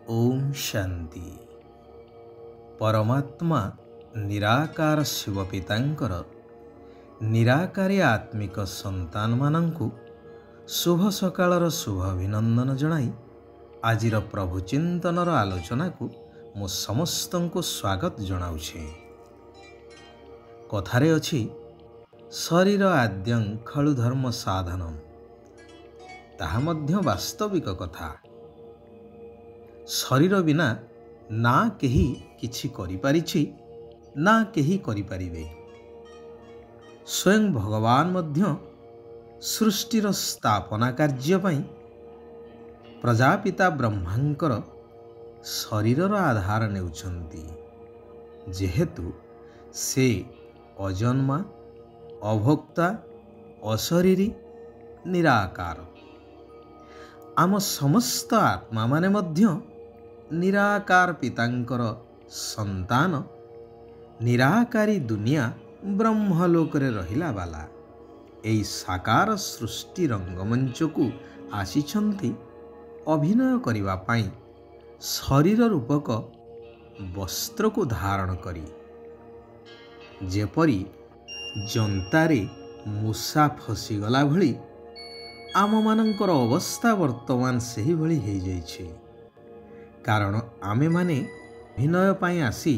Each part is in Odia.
ओम शांति। परमात्मा निराकार शिव पितांकर निराकारी आत्मिक संतान मानंकु शुभ सकाळर शुभ अभिनंदन जणाई आजिर प्रभु चिंतनर आलोचना को मु समस्तंकु स्वागत जणाउछे। कथारे अछि शरीर आद्यं खलु धर्म साधनम, ताहा मध्य वास्तविक कथा। शरीर बिना ना केही किछि करि पारिछि ना केही करि पारिबे। स्वयं भगवान मध्य सृष्टिर स्थापना कार्य पई प्रजापिता ब्रह्मांकर शरीरर आधार नेउछन्ति, जेहेतु से अजन्मा अभोक्ता अशरीरी निराकार। आम समस्त आत्मा माने मध्य निराकार पितांकर संतान निराकारी दुनिया ब्रह्मलोक रे रहिला बाला एई साकार सृष्टि रंगमंच को आसीछन्ति अभिनय करिवा पाई शरीर रूपक वस्त्र को धारण करी। जेपरी जंतारे मूसा फसीगला भली आम मानंकर अवस्था वर्तमान सही भली हो जाइछे। कारण आमे माने अभिनय पाई आसी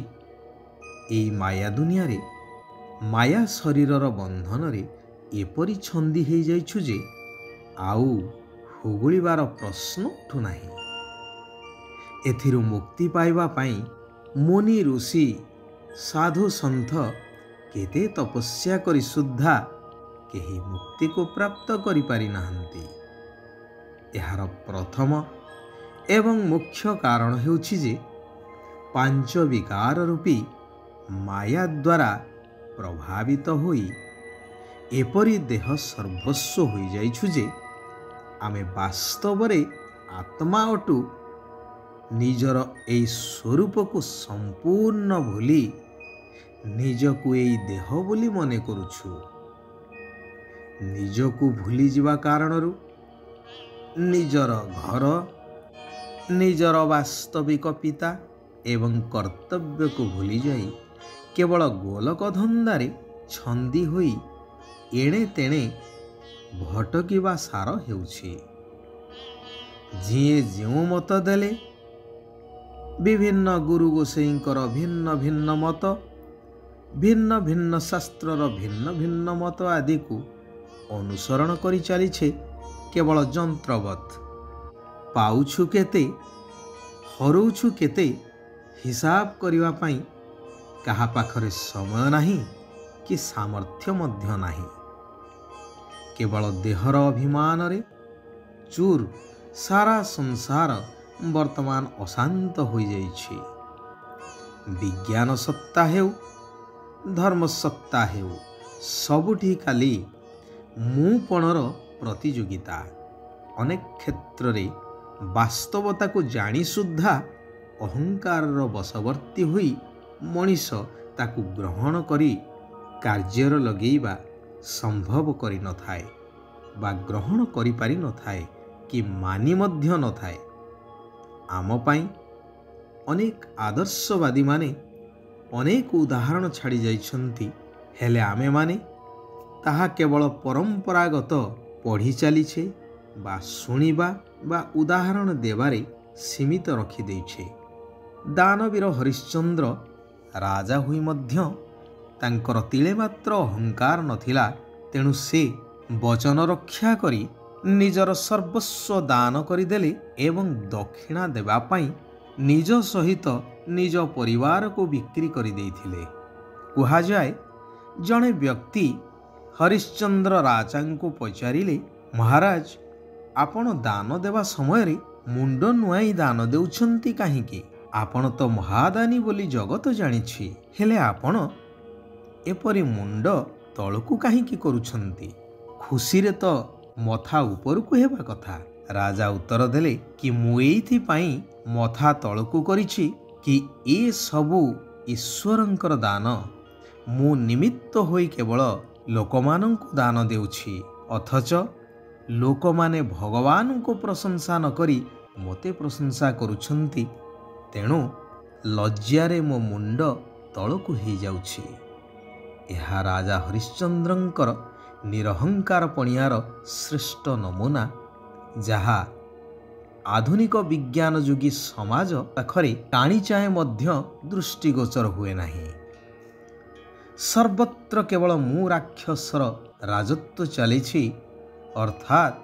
एई माया दुनिया रे माया शरीरर बंधन रे एपरी छंदी हो जाइछु जे आउ हुगुलिबार प्रश्न उठु नाही। एथिरु मुक्ति पाइबा पाई मुनि ऋषि साधु सन्थ केते तपस्या करी सुद्धा केही मुक्ति को प्राप्त करि पारि नाहंती। एहार प्रथम एवं मुख्य कारण हेउछि जे पांच विकार रूपी माया द्वारा प्रभावित होई एपरी देह सर्वस्व होई जाइछु जे आमे वास्तव रे आत्मा अटु निजर एई स्वरूप को संपूर्ण भूली निजकु एई देह बोली मने करुछु। निजकु भूली जिबा कारणरु निजर घर निजर वास्तविक पिता एवं कर्तव्य को भूली जाई केवल गोलक धंदारे छंदी होई एणे तेणे भटकिबा सार हेउछि। जिए जेउ मत देले विभिन्न गुरु गोसाईंकर भिन्न भिन्न मत भिन्न भिन्न शास्त्रर भिन्न भिन्न मत आदि को अनुसरण करि चलीछे केवल जंत्रवत। पाउछु केते हरौछु केते हिसाब करिवा पाई कहा पाखरे समय नाही कि सामर्थ्य मध्य नाही। केवल देहर अभिमान रे चूर सारा संसार वर्तमान अशांत हो जाइछि। विज्ञान सत्ता हेउ धर्म सत्ता हेउ सबुठी खाली मुपणर प्रतियोगिता। अनेक क्षेत्र रे वास्तवता को जानी सुद्धा अहंकार बशवर्ती हुई मनीष ताकू ग्रहण करी कार्यर लगेइबा संभव करि न थाए बा ग्रहण करि पारि न थाए कि मानी मध्य न थाए। आम पाई अनेक आदर्शवादी माने अनेक उदाहरण छाड़ी जाइछन्ति, हेले आमे माने ताहा केवल परंपरागत पढ़ी चलीछे बा सुनिबा बा उदाहरण देवारे सीमित रखी देइछे। दानवीर हरिश्चंद्र राजा हुई मध्य तांकर तिले मात्र अहंकार नथिला, तेणु से वचन रक्षा करी निजर सर्वस्व दान करिदेले एवं दक्षिणा देवा पाई निज सहित निज परिवार को बिक्री करि देइथिले। कुहा जाए जणे व्यक्ति हरिश्चंद्र राजा को पचारिले, महाराज आपण दान देवा समय रे मुंड नुआई दान देउछंती काहीकि? आपण तो महादानी बोली जगत जानिछि, हेले आपण एपरी मुंड तळकु काहीकि करूछंती? खुशी रे तो मथा उपरकु हेबा कथा। राजा उत्तर देले कि मु एइथि पाई मथा तळकु करिछि कि ए सबु ईश्वरंकर दान, मु निमित्त होई केवल लोकमानंकु दान देउछि, अथच लोकमाने भगवान को प्रशंसा न करी ମୋତେ ପ୍ରଶଂସା କରୁଛନ୍ତି, ତେଣୁ ଲଜ୍ଜାରେ ମୋ ମୁଣ୍ଡ ତଳକୁ ହେଇଯାଉଛି। ଏହା ରାଜା ହରିଶ୍ଚନ୍ଦ୍ରଙ୍କର ନିରହଙ୍କାର ପଣିଆର ଶ୍ରେଷ୍ଠ ନମୁନା, ଯାହା ଆଧୁନିକ ବିଜ୍ଞାନ ଯୁଗୀ ସମାଜ ପାଖରେ ଟାଣିଚାଏଁ ମଧ୍ୟ ଦୃଷ୍ଟିଗୋଚର ହୁଏ ନାହିଁ। ସର୍ବତ୍ର କେବଳ ମୁଁ ରାକ୍ଷସର ରାଜତ୍ୱ ଚାଲିଛି, ଅର୍ଥାତ୍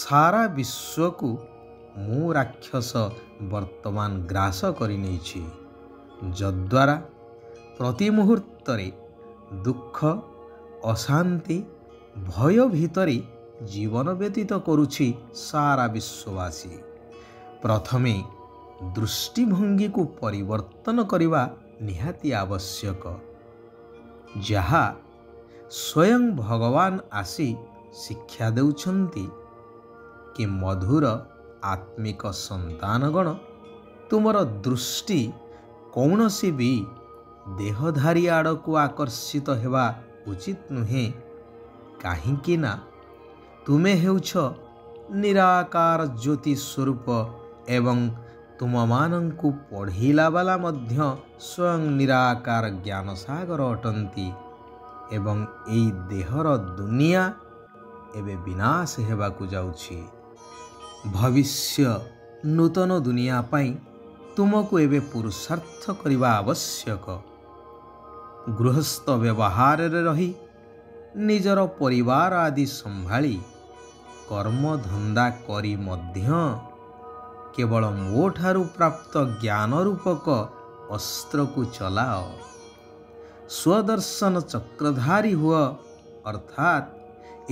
ସାରା ବିଶ୍ୱକୁ ମୁଁ ରାକ୍ଷସ ବର୍ତ୍ତମାନ ଗ୍ରାସ କରିନେଇଛି, ଯଦ୍ୱାରା ପ୍ରତି ମୁହୂର୍ତ୍ତରେ ଦୁଃଖ, ଅଶାନ୍ତି, ଭୟ ଭିତରେ ଜୀବନ ବ୍ୟତୀତ କରୁଛି ସାରା ବିଶ୍ୱବାସୀ। ପ୍ରଥମେ ଦୃଷ୍ଟିଭଙ୍ଗୀକୁ ପରିବର୍ତ୍ତନ କରିବା ନିହାତି ଆବଶ୍ୟକ, ଯାହା ସ୍ୱୟଂ ଭଗବାନ ଆସି ଶିକ୍ଷା ଦେଉଛନ୍ତି କି ମଧୁର ଆତ୍ମିକ ସନ୍ତାନଗଣ, ତୁମର ଦୃଷ୍ଟି କୌଣସି ବି ଦେହଧାରୀ ଆଡ଼କୁ ଆକର୍ଷିତ ହେବା ଉଚିତ ନୁହେଁ, କାହିଁକି ନା ତୁମେ ହେଉଛ ନିରାକାର ଜ୍ୟୋତି ସ୍ୱରୂପ ଏବଂ ତୁମମାନଙ୍କୁ ପଢ଼ିଲା ବାଲା ମଧ୍ୟ ସ୍ୱୟଂ ନିରାକାର ଜ୍ଞାନ ସାଗର ଅଟନ୍ତି ଏବଂ ଏହି ଦେହର ଦୁନିଆ ଏବେ ବିନାଶ ହେବାକୁ ଯାଉଛି। ଭବିଷ୍ୟ ନୂତନ ଦୁନିଆ ପାଇଁ ତୁମକୁ ଏବେ ପୁରୁଷାର୍ଥ କରିବା ଆବଶ୍ୟକ। ଗୃହସ୍ଥ ବ୍ୟବହାରରେ ରହି ନିଜର ପରିବାର ଆଦି ସମ୍ଭାଳି କର୍ମଧନ୍ଦା କରି ମଧ୍ୟ କେବଳ ମୋ ଠାରୁ ପ୍ରାପ୍ତ ଜ୍ଞାନ ରୂପକ ଅସ୍ତ୍ରକୁ ଚଲାଅ। ସ୍ୱଦର୍ଶନ ଚକ୍ରଧାରୀ ହୁଅ, ଅର୍ଥାତ୍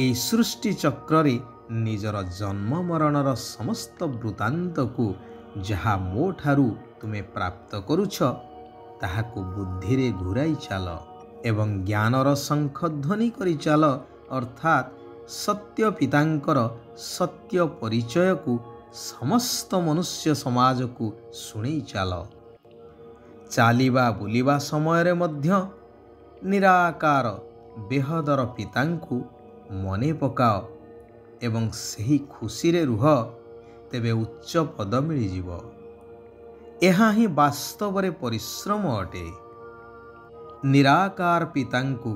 ଏହି ସୃଷ୍ଟି ଚକ୍ରରେ ନିଜର ଜନ୍ମ ମରଣର ସମସ୍ତ ବୃତ୍ତାନ୍ତକୁ ଯାହା ମୋ ଠାରୁ ତୁମେ ପ୍ରାପ୍ତ କରୁଛ ତାହାକୁ ବୁଦ୍ଧିରେ ଘୂରାଇ ଚାଲ ଏବଂ ଜ୍ଞାନର ଶଙ୍ଖଧ୍ୱନି କରି ଚାଲ, ଅର୍ଥାତ୍ ସତ୍ୟ ପିତାଙ୍କର ସତ୍ୟ ପରିଚୟକୁ ସମସ୍ତ ମନୁଷ୍ୟ ସମାଜକୁ ଶୁଣେଇ ଚାଲ। ଚାଲିବା ବୁଲିବା ସମୟରେ ମଧ୍ୟ ନିରାକାର ବେହଦର ପିତାଙ୍କୁ ମନେ ପକାଅ ଏବଂ ସେହି ଖୁସିରେ ରୁହ, ତେବେ ଉଚ୍ଚ ପଦ ମିଳିଯିବ। ଏହା ହିଁ ବାସ୍ତବରେ ପରିଶ୍ରମ ଅଟେ। ନିରାକାର ପିତାଙ୍କୁ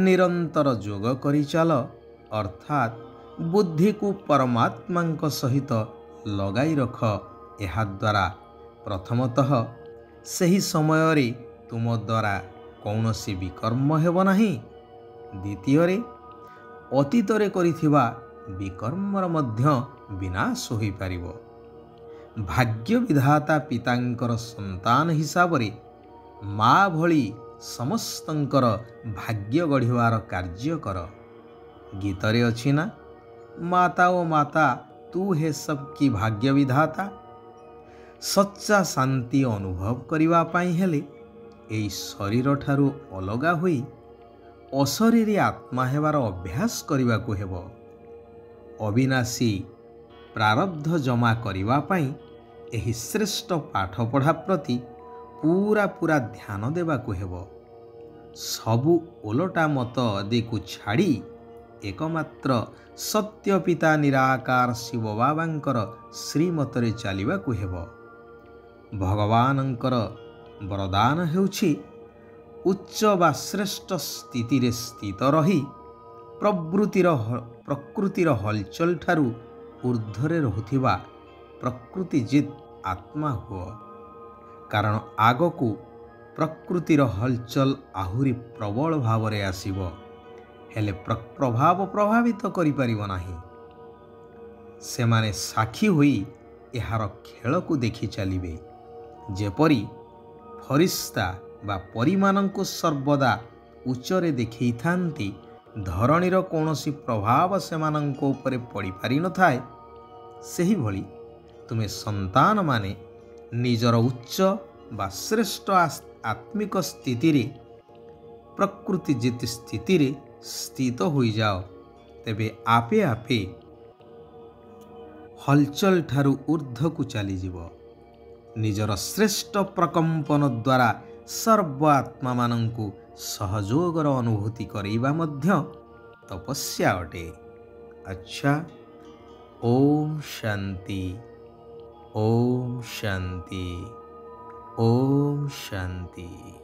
ନିରନ୍ତର ଯୋଗ କରିଚାଲ, ଅର୍ଥାତ୍ ବୁଦ୍ଧିକୁ ପରମାତ୍ମାଙ୍କ ସହିତ ଲଗାଇ ରଖ। ଏହାଦ୍ୱାରା ପ୍ରଥମତଃ ସେହି ସମୟରେ ତୁମ ଦ୍ୱାରା କୌଣସି ବିକର୍ମ ହେବ ନାହିଁ, ଦ୍ୱିତୀୟରେ ଅତୀତରେ କରିଥିବା ବିକର୍ମର ମଧ୍ୟ ବିନାଶ ହୋଇପାରିବ। ଭାଗ୍ୟ ବିଧାତା ପିତାଙ୍କର ସନ୍ତାନ ହିସାବରେ ମା ଭଳି ସମସ୍ତଙ୍କର ଭାଗ୍ୟ ଗଢ଼ିବାର କାର୍ଯ୍ୟ କର। ଗୀତରେ ଅଛି ନା, ମାତା ଓ ମାତା ତୁ ହେ ସବ୍ କି ଭାଗ୍ୟ ବିଧାତା। ସଚ୍ଚା ଶାନ୍ତି ଅନୁଭବ କରିବା ପାଇଁ ହେଲେ ଏହି ଶରୀରଠାରୁ ଅଲଗା ହୋଇ ଅଶରୀରୀ ଆତ୍ମା ହେବାର ଅଭ୍ୟାସ କରିବାକୁ ହେବ। ଅବିନାଶୀ ପ୍ରାରବ୍ଧ ଜମା କରିବା ପାଇଁ ଏହି ଶ୍ରେଷ୍ଠ ପାଠପଢ଼ା ପ୍ରତି ପୁରା ଧ୍ୟାନ ଦେବାକୁ ହେବ। ସବୁ ଓଲଟା ମତ ଆଦିକୁ ଛାଡ଼ି ଏକମାତ୍ର ସତ୍ୟ ପିତା ନିରାକାର ଶିବ ବାବାଙ୍କର ଶ୍ରୀମତରେ ଚାଲିବାକୁ ହେବ। ଭଗବାନଙ୍କର ବରଦାନ ହେଉଛି ଉଚ୍ଚ ବା ଶ୍ରେଷ୍ଠ ସ୍ଥିତିରେ ସ୍ଥିତ ରହି ପ୍ରକୃତିର ହଲଚଲ ଠାରୁ ଊର୍ଦ୍ଧ୍ୱରେ ରହୁଥିବା ପ୍ରକୃତିଜିତ୍ ଆତ୍ମା ହୁଅ, କାରଣ ଆଗକୁ ପ୍ରକୃତିର ହଲଚଲ ଆହୁରି ପ୍ରବଳ ଭାବରେ ଆସିବ, ହେଲେ ପ୍ରଭାବ ପ୍ରଭାବିତ କରିପାରିବ ନାହିଁ। ସେମାନେ ସାକ୍ଷୀ ହୋଇ ଏହାର ଖେଳକୁ ଦେଖି ଚାଲିବେ, ଯେପରି ଫରିସ୍ତା ବା ପରୀମାନଙ୍କୁ ସର୍ବଦା ଉଚ୍ଚରେ ଦେଖେଇଥାନ୍ତି, ଧରଣୀର କୌଣସି ପ୍ରଭାବ ସେମାନଙ୍କ ଉପରେ ପଡ଼ିପାରିନଥାଏ। ସେହିଭଳି ତୁମେ ସନ୍ତାନମାନେ ନିଜର ଉଚ୍ଚ ବା ଶ୍ରେଷ୍ଠ ଆତ୍ମିକ ସ୍ଥିତିରେ ପ୍ରକୃତିଜିତ୍ ସ୍ଥିତିରେ ସ୍ଥିତ ହୋଇଯାଅ, ତେବେ ଆପେ ଆପେ ହଲଚଲ ଠାରୁ ଊର୍ଦ୍ଧ୍ୱକୁ ଚାଲିଯିବ। ନିଜର ଶ୍ରେଷ୍ଠ ପ୍ରକମ୍ପନ ଦ୍ୱାରା ସର୍ବ ଆତ୍ମାମାନଙ୍କୁ ସହଯୋଗର ଅନୁଭୂତି କରାଇବା ମଧ୍ୟ ତପସ୍ୟା ଅଟେ। ଆଚ୍ଛା, ଓମ୍ ଶାନ୍ତି। ओम शांति। ओम शांति।